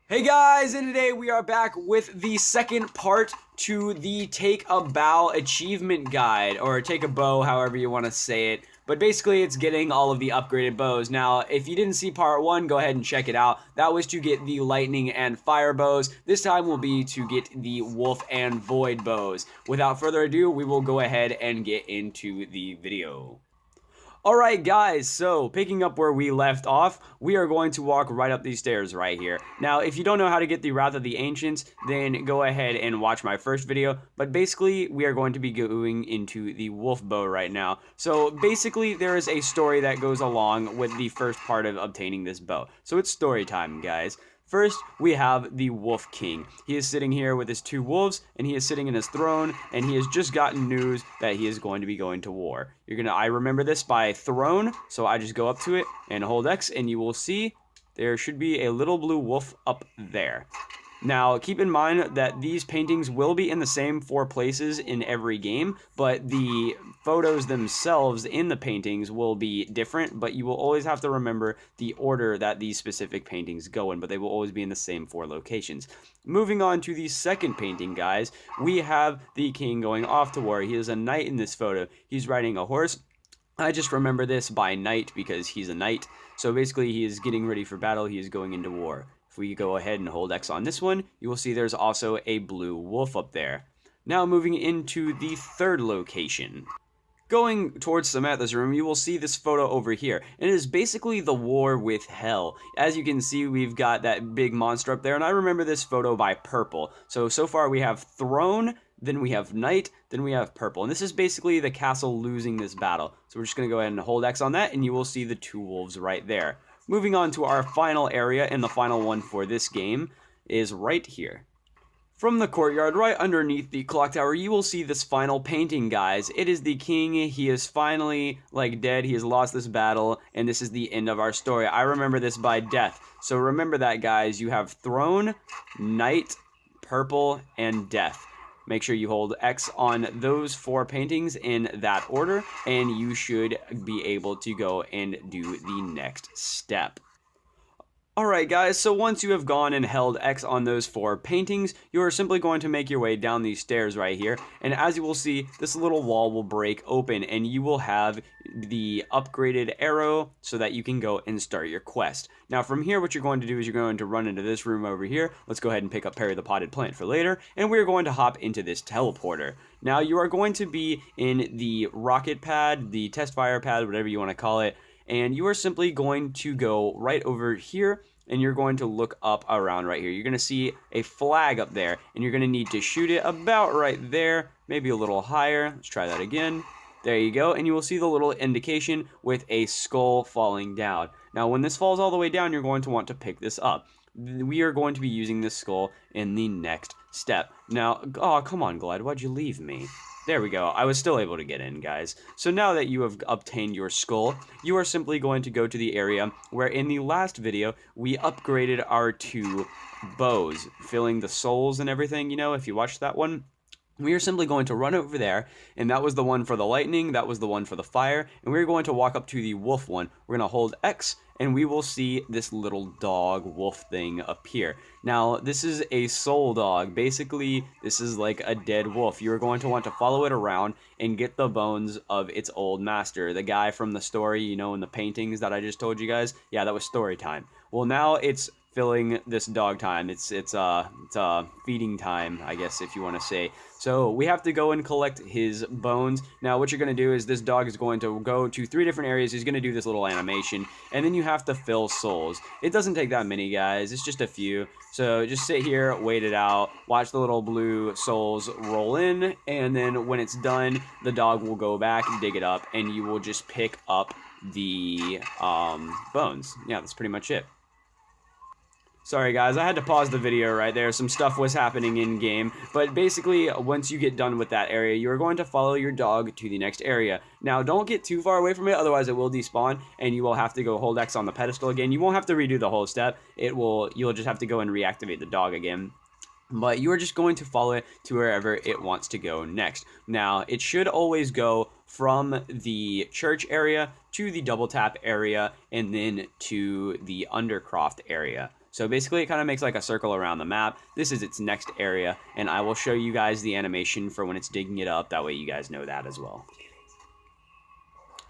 Hey guys, and today we are back with the second part to the Take a Bow achievement guide, or take a bow, however you want to say it. But basically, it's getting all of the upgraded bows. Now, if you didn't see part one, go ahead and check it out. That was to get the lightning and fire bows. This time will be to get the wolf and void bows. Without further ado, we will go ahead and get into the video. Alright guys, so picking up where we left off, we are going to walk right up these stairs right here. Now, if you don't know how to get the Wrath of the Ancients, then go ahead and watch my first video, but basically, we are going to be going into the wolf bow right now. So basically, there is a story that goes along with the first part of obtaining this bow. So it's story time, guys. First, we have the Wolf King. He is sitting here with his two wolves, and he is sitting in his throne, and he has just gotten news that he is going to be going to war. I remember this by throne, so I just go up to it and hold X, and you will see there should be a little blue wolf up there. Now, keep in mind that these paintings will be in the same four places in every game, but the photos themselves in the paintings will be different, but you will always have to remember the order that these specific paintings go in, but they will always be in the same four locations. Moving on to the second painting, guys, we have the king going off to war. He is a knight in this photo. He's riding a horse. I just remember this by knight because he's a knight. So basically, he is getting ready for battle. He is going into war. If we go ahead and hold X on this one, you will see there's also a blue wolf up there. Now moving into the third location. Going towards Samantha's room, you will see this photo over here, and it is basically the war with hell. As you can see, we've got that big monster up there, and I remember this photo by purple. So far we have throne, then we have knight, then we have purple. And this is basically the castle losing this battle. So we're just going to go ahead and hold X on that, and you will see the two wolves right there. Moving on to our final area, and the final one for this game is right here. From the courtyard, right underneath the clock tower, you will see this final painting, guys. It is the king. He is finally, dead. He has lost this battle, and this is the end of our story. I remember this by death. So remember that, guys. You have throne, knight, purple, and death. Make sure you hold X on those four paintings in that order, and you should be able to go and do the next step. Alright guys, so once you have gone and held X on those four paintings, you are simply going to make your way down these stairs right here, and as you will see, this little wall will break open, and you will have the upgraded arrow so that you can go and start your quest. Now from here, what you're going to do is you're going to run into this room over here. Let's go ahead and pick up Perry the Potted Plant for later, and we're going to hop into this teleporter. Now you are going to be in the rocket pad, the test fire pad, whatever you want to call it, and you are simply going to go right over here, and you're going to look up around right here. You're going to see a flag up there, and you're going to need to shoot it about right there, maybe a little higher. Let's try that again. There you go, and you will see the little indication with a skull falling down. Now, when this falls all the way down, you're going to want to pick this up. We are going to be using this skull in the next step. Now, oh, come on, Glide, why'd you leave me? There we go. I was still able to get in, guys. So now that you have obtained your skull, you are simply going to go to the area where in the last video, we upgraded our two bows, filling the souls and everything, if you watched that one. We are simply going to run over there, and that was the one for the lightning, that was the one for the fire, and we're going to walk up to the wolf one. We're going to hold X, and we will see this little dog wolf thing appear. Now, this is a soul dog. Basically, this is like a dead wolf. You're going to want to follow it around and get the bones of its old master. The guy from the story, in the paintings that I just told you guys. Yeah, that was story time. Well, now it's filling this dog time. It's feeding time, I guess, if you want to say. So we have to go and collect his bones. Now what you're going to do is this dog is going to go to 3 different areas. He's going to do this little animation, and then you have to fill souls. It doesn't take that many, guys. It's just a few. So just sit here, wait it out, watch the little blue souls roll in, and then when it's done, the dog will go back and dig it up, and you will just pick up the bones. Yeah, that's pretty much it. Sorry guys, I had to pause the video right there. Some stuff was happening in game, but basically once you get done with that area, you are going to follow your dog to the next area. Now don't get too far away from it, otherwise it will despawn and you will have to go hold X on the pedestal again. You won't have to redo the whole step. You'll just have to go and reactivate the dog again. But you are just going to follow it to wherever it wants to go next. Now, it should always go from the church area to the double tap area and then to the Undercroft area. So basically it kind of makes like a circle around the map. This is its next area, and I will show you guys the animation for when it's digging it up. That way you guys know that as well.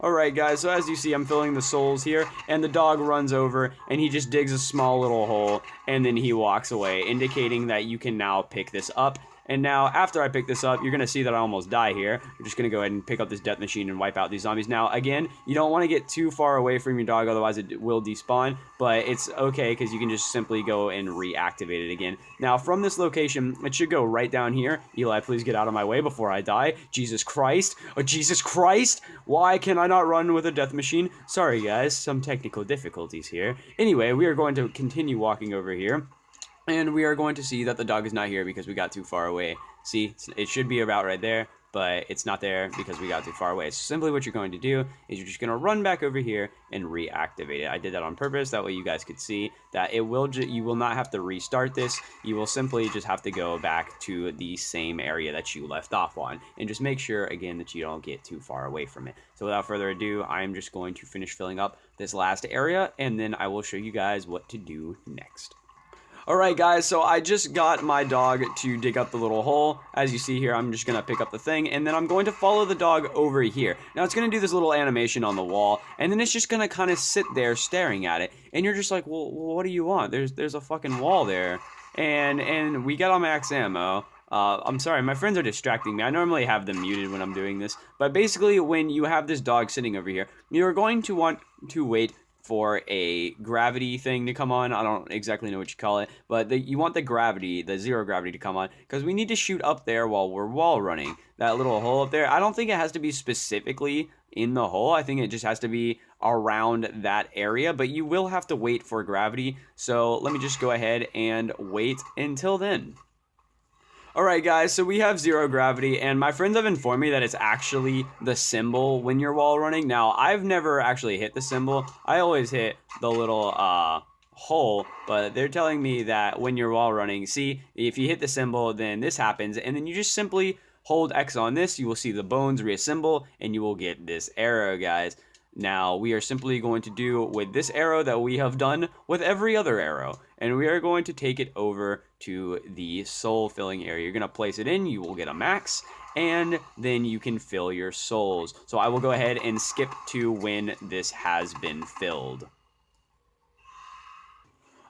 Alright guys, so as you see, I'm filling the souls here, and the dog runs over, and he just digs a small little hole, and then he walks away, indicating that you can now pick this up. And now, after I pick this up, you're going to see that I almost die here. You're just going to go ahead and pick up this death machine and wipe out these zombies. Now, again, you don't want to get too far away from your dog, otherwise it will despawn. But it's okay, because you can just simply go and reactivate it again. Now, from this location, it should go right down here. Eli, please get out of my way before I die. Jesus Christ. Oh, Jesus Christ. Why can I not run with a death machine? Sorry, guys. Some technical difficulties here. Anyway, we are going to continue walking over here. And we are going to see that the dog is not here because we got too far away. See, it should be about right there, but it's not there because we got too far away. So simply what you're going to do is you're just going to run back over here and reactivate it. I did that on purpose. That way you guys could see that you will not have to restart this. You will simply just have to go back to the same area that you left off on. And just make sure, again, that you don't get too far away from it. So without further ado, I'm just going to finish filling up this last area, and then I will show you guys what to do next. Alright guys, so I just got my dog to dig up the little hole. As you see here, I'm just going to pick up the thing, and then I'm going to follow the dog over here. Now it's going to do this little animation on the wall, and then it's just going to kind of sit there staring at it. And you're just like, well, what do you want? There's a fucking wall there. And we got on max ammo. I'm sorry, my friends are distracting me. I normally have them muted when I'm doing this. But basically, when you have this dog sitting over here, you're going to want to wait for a gravity thing to come on. I don't exactly know what you call it, but you want the gravity, the zero gravity to come on, because we need to shoot up there while we're wall running. That little hole up there, I don't think it has to be specifically in the hole. I think it just has to be around that area, but you will have to wait for gravity. So let me just go ahead and wait until then. Alright guys, so we have zero gravity, and my friends have informed me that it's actually the symbol when you're wall running. Now, I've never actually hit the symbol. I always hit the little hole, but they're telling me that when you're wall running, see, if you hit the symbol, then this happens, and then you just simply hold X on this, you will see the bones reassemble, and you will get this arrow, guys. Now, we are simply going to do with this arrow that we have done with every other arrow. And we are going to take it over to the soul filling area. You're going to place it in, you will get a max, and then you can fill your souls. So I will go ahead and skip to when this has been filled.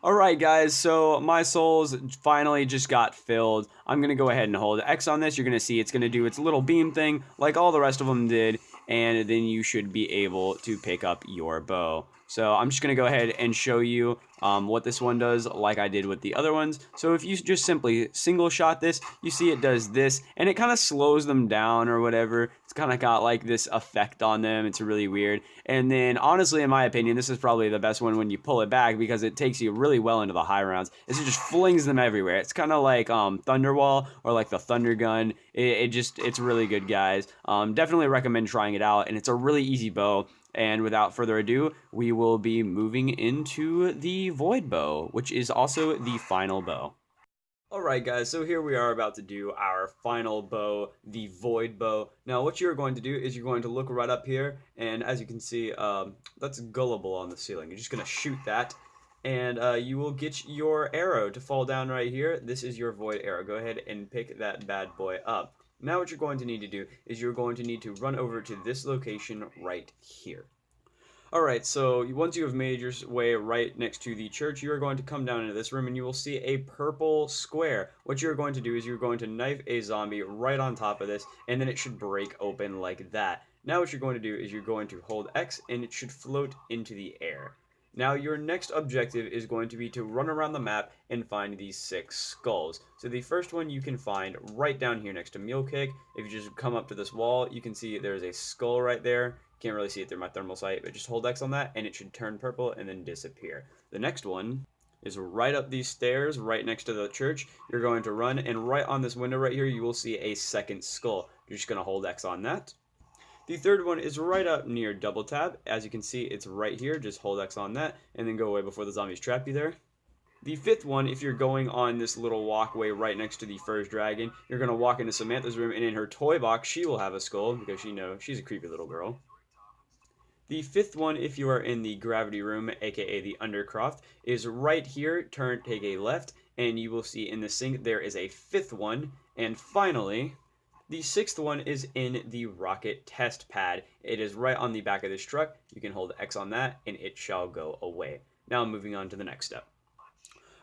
Alright guys, so my souls finally just got filled. I'm going to go ahead and hold X on this. You're going to see it's going to do its little beam thing like all the rest of them did. And then you should be able to pick up your bow. So I'm just going to go ahead and show you what this one does like I did with the other ones. So if you just simply single shot this, you see it does this, and it kind of slows them down or whatever. It's kind of got like this effect on them. It's really weird. And then honestly, in my opinion, this is probably the best one when you pull it back because it takes you really well into the high rounds. It just flings them everywhere. It's kind of like Thunderwall or like the Thunder Gun. It's really good, guys. Definitely recommend trying it out, and it's a really easy bow. And without further ado, we will be moving into the Void Bow, which is also the final bow. Alright guys, so here we are about to do our final bow, the Void Bow. Now what you're going to do is you're going to look right up here, and as you can see, that's gullible on the ceiling. You're just going to shoot that, and you will get your arrow to fall down right here. This is your Void Arrow. Go ahead and pick that bad boy up. Now what you're going to need to do is you're going to need to run over to this location right here. Alright, so once you have made your way right next to the church, you are going to come down into this room and you will see a purple square. What you're going to do is you're going to knife a zombie right on top of this, and then it should break open like that. Now what you're going to do is you're going to hold X, and it should float into the air. Now your next objective is going to be to run around the map and find these 6 skulls. So the first one you can find right down here next to Mule Kick. If you just come up to this wall, you can see there's a skull right there. Can't really see it through my thermal sight, but just hold X on that and it should turn purple and then disappear. The next one is right up these stairs right next to the church. You're going to run, and right on this window right here you will see a second skull. You're just going to hold X on that. The third one is right up near double tab. As you can see, it's right here. Just hold X on that and then go away before the zombies trap you there. The fifth one, if you're going on this little walkway right next to the first dragon, you're going to walk into Samantha's room, and in her toy box she will have a skull because she's a creepy little girl. The fifth one, if you are in the gravity room, aka the undercroft, is right here. Take a left, and you will see in the sink there is a fifth one. And finally, the sixth one is in the rocket test pad. It is right on the back of this truck. You can hold X on that, and it shall go away. Now moving on to the next step.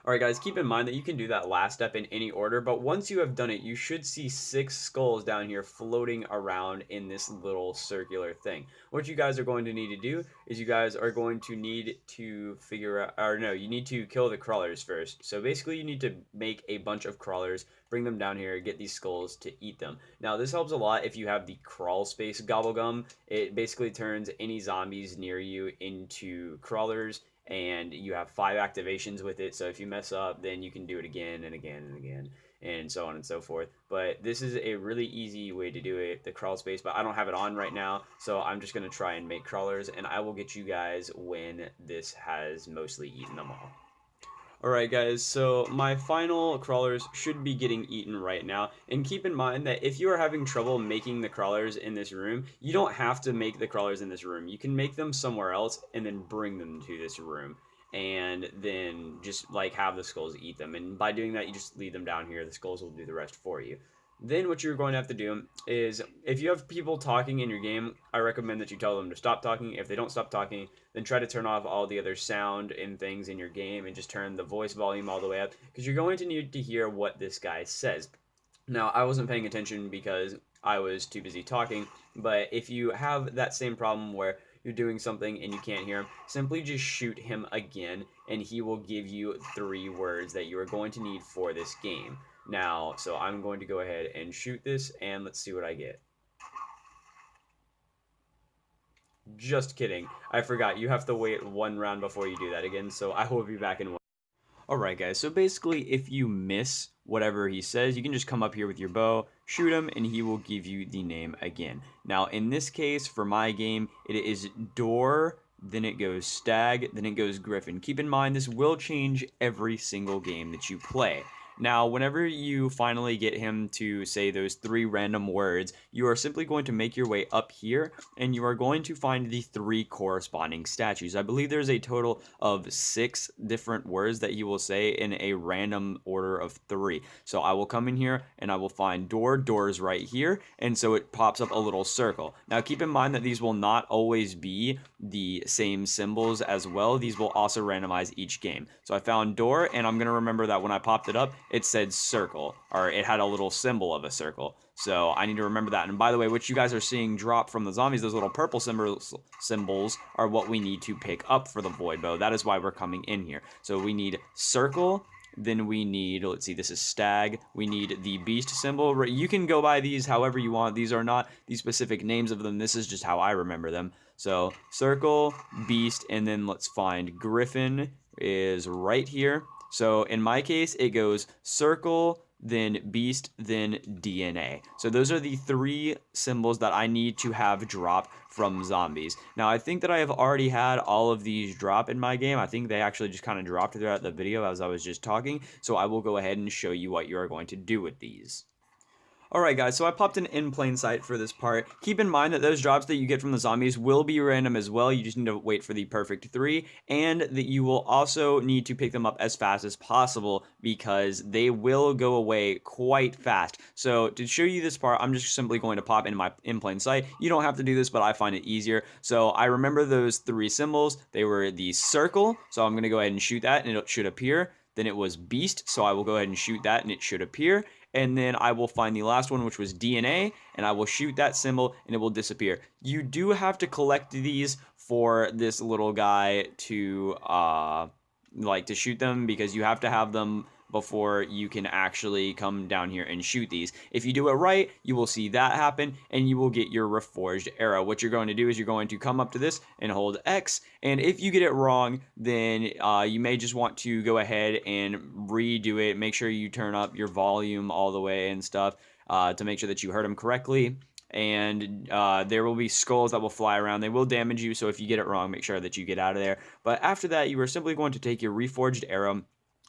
All right, guys, keep in mind that you can do that last step in any order, but once you have done it, you should see 6 skulls down here floating around in this little circular thing. What you guys are going to need to do is you guys are going to need to figure out, or no, you need to kill the crawlers first. So basically you need to make a bunch of crawlers, bring them down here, get these skulls to eat them. Now this helps a lot if you have the crawl space gobblegum. It basically turns any zombies near you into crawlers, and you have 5 activations with it, so if you mess up, then you can do it again and again and again, and so on and so forth. But this is a really easy way to do it, the crawl space, but I don't have it on right now, so I'm just going to try and make crawlers, and I will get you guys when this has mostly eaten them all. Alright guys, so my final crawlers should be getting eaten right now, and keep in mind that if you are having trouble making the crawlers in this room, you don't have to make the crawlers in this room. You can make them somewhere else and then bring them to this room, and then just like have the skulls eat them, and by doing that you just leave them down here. The skulls will do the rest for you. Then what you're going to have to do is, if you have people talking in your game, I recommend that you tell them to stop talking. If they don't stop talking, then try to turn off all the other sound and things in your game and just turn the voice volume all the way up, because you're going to need to hear what this guy says. Now, I wasn't paying attention because I was too busy talking, but if you have that same problem where you're doing something and you can't hear him, simply just shoot him again, and he will give you 3 words that you are going to need for this game. Now, so I'm going to go ahead and shoot this, and let's see what I get. Just kidding. I forgot. You have to wait 1 round before you do that again, so I will be back in 1. Alright guys, so basically if you miss whatever he says, you can just come up here with your bow, shoot him, and he will give you the name again. Now in this case, for my game, it is door, then it goes stag, then it goes griffin. Keep in mind, this will change every single game that you play. Now, whenever you finally get him to say those 3 random words, you are simply going to make your way up here, and you are going to find the 3 corresponding statues. I believe there's a total of 6 different words that he will say in a random order of 3. So I will come in here, and I will find door. Door's right here, and so it pops up a little circle. Now, keep in mind that these will not always be the same symbols as well. These will also randomize each game. So I found door, and I'm going to remember that when I popped it up, it said circle, or it had a little symbol of a circle. So I need to remember that. And by the way, what you guys are seeing drop from the zombies, those little purple symbols are what we need to pick up for the void bow. That is why we're coming in here. So we need circle, then we need, let's see, this is stag. We need the beast symbol. You can go by these however you want. These are not the specific names of them. This is just how I remember them. So circle, beast, and then let's find griffin is right here. So in my case, it goes circle, then beast, then DNA. So those are the 3 symbols that I need to have drop from zombies. Now, I think that I have already had all of these drop in my game. I think they actually just kind of dropped throughout the video as I was just talking. So I will go ahead and show you what you are going to do with these. Alright guys, so I popped in plain sight for this part. Keep in mind that those drops that you get from the zombies will be random as well. You just need to wait for the perfect 3, and that you will also need to pick them up as fast as possible because they will go away quite fast. So to show you this part, I'm just simply going to pop in plain sight. You don't have to do this, but I find it easier. So I remember those 3 symbols. They were the circle, so I'm going to go ahead and shoot that, and it should appear. Then it was beast, so I will go ahead and shoot that, and it should appear. And then I will find the last one, which was DNA, and I will shoot that symbol, and it will disappear. You do have to collect these for this little guy to, to shoot them, because you have to have them before you can actually come down here and shoot these. If you do it right, you will see that happen, and you will get your reforged arrow. What you're going to do is you're going to come up to this and hold X, and if you get it wrong, then you may just want to go ahead and redo it. Make sure you turn up your volume all the way and stuff to make sure that you heard them correctly. And there will be skulls that will fly around. They will damage you, so if you get it wrong, make sure that you get out of there. But after that, you are simply going to take your reforged arrow,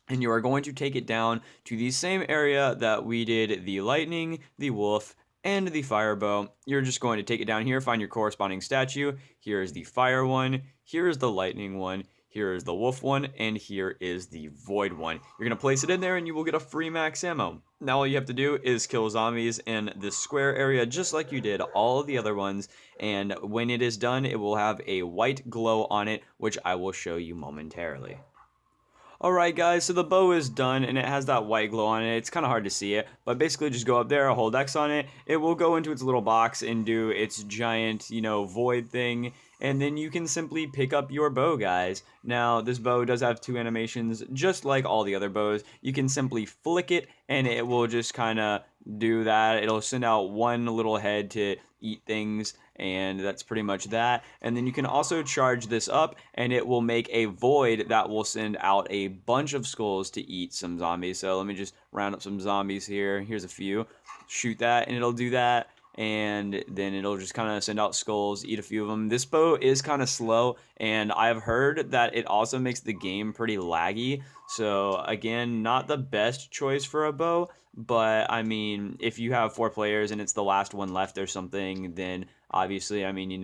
and you are going to take it down to the same area that we did the lightning, the wolf, and the fire bow. You're just going to take it down here, find your corresponding statue. Here is the fire one, here is the lightning one, here is the wolf one, and here is the void one. You're going to place it in there and you will get a free max ammo. Now all you have to do is kill zombies in this square area just like you did all of the other ones, and when it is done it will have a white glow on it, which I will show you momentarily. Alright guys, so the bow is done and it has that white glow on it. It's kind of hard to see it, but basically just go up there, hold X on it. It will go into its little box and do its giant, void thing. And then you can simply pick up your bow, guys. Now, this bow does have two animations, just like all the other bows. You can simply flick it and it will just kind of do that. It'll send out one little head to eat things, and that's pretty much that. And then you can also charge this up and it will make a void that will send out a bunch of skulls to eat some zombies. So let me just round up some zombies here. Here's a few. Shoot that and it'll do that, and then it'll just kind of send out skulls, eat a few of them. This bow is kind of slow, and I've heard that it also makes the game pretty laggy. So again, not the best choice for a bow, but I mean, if you have 4 players and it's the last one left or something, then obviously, I mean, you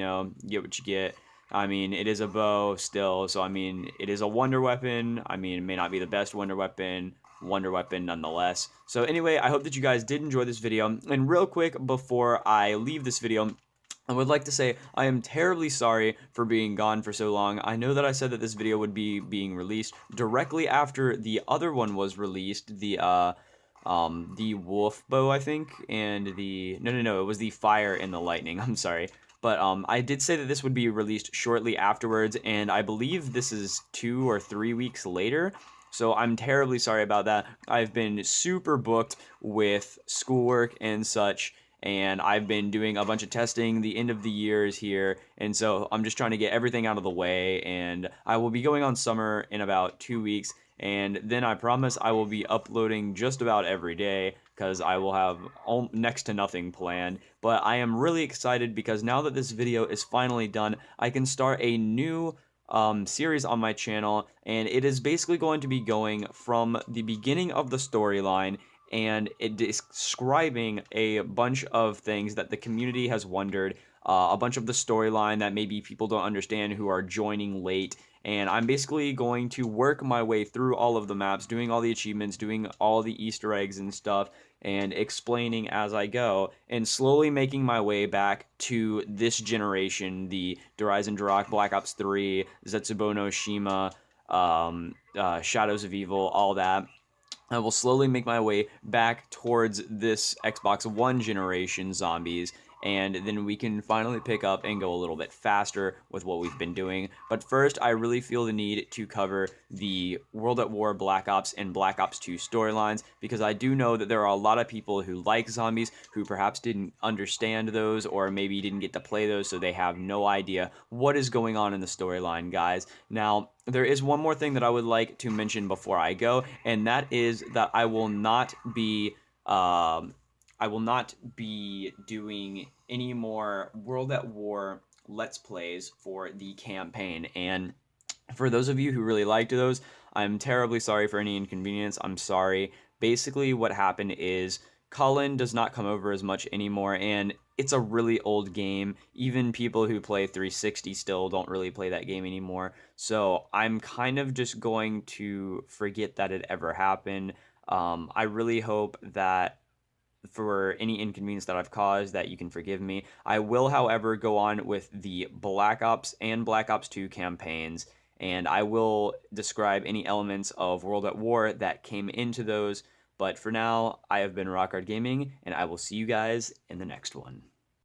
get what you get. I mean, it is a bow still, so I mean, it is a wonder weapon. I mean, it may not be the best wonder weapon nonetheless. So anyway, I hope that you guys did enjoy this video. And real quick, before I leave this video, I would like to say I am terribly sorry for being gone for so long. I know that I said that this video would be being released directly after the other one was released, the wolf bow, I think, and no, it was the fire and the lightning. I'm sorry. But I did say that this would be released shortly afterwards, and I believe this is 2 or 3 weeks later. So I'm terribly sorry about that. I've been super booked with schoolwork and such, and I've been doing a bunch of testing. The end of the year is here, and so I'm just trying to get everything out of the way, and I will be going on summer in about 2 weeks, and then I promise I will be uploading just about every day because I will have next to nothing planned. But I am really excited because now that this video is finally done, I can start a new series on my channel, and it is basically going to be going from the beginning of the storyline, and it describing a bunch of things that the community has wondered, a bunch of the storyline that maybe people don't understand who are joining late. And I'm basically going to work my way through all of the maps, doing all the achievements, doing all the Easter eggs and stuff, and explaining as I go, and slowly making my way back to this generation, the Horizon Durak, Black Ops 3, Zetsubo no Shima, Shadows of Evil, all that. I will slowly make my way back towards this Xbox One generation zombies, and then we can finally pick up and go a little bit faster with what we've been doing. But first, I really feel the need to cover the World at War Black Ops and Black Ops 2 storylines, because I do know that there are a lot of people who like zombies who perhaps didn't understand those, or maybe didn't get to play those, so they have no idea what is going on in the storyline, guys. Now, there is one more thing that I would like to mention before I go, and that is that I will not be doing any more World at War Let's Plays for the campaign. And for those of you who really liked those, I'm terribly sorry for any inconvenience. I'm sorry. Basically, what happened is Cullen does not come over as much anymore, and it's a really old game. Even people who play 360 still don't really play that game anymore. So I'm kind of just going to forget that it ever happened. I really hope that for any inconvenience that I've caused, that you can forgive me. I will, however, go on with the Black Ops and Black Ops 2 campaigns, and I will describe any elements of World at War that came into those. But for now, I have been Rockhard Gaming, and I will see you guys in the next one.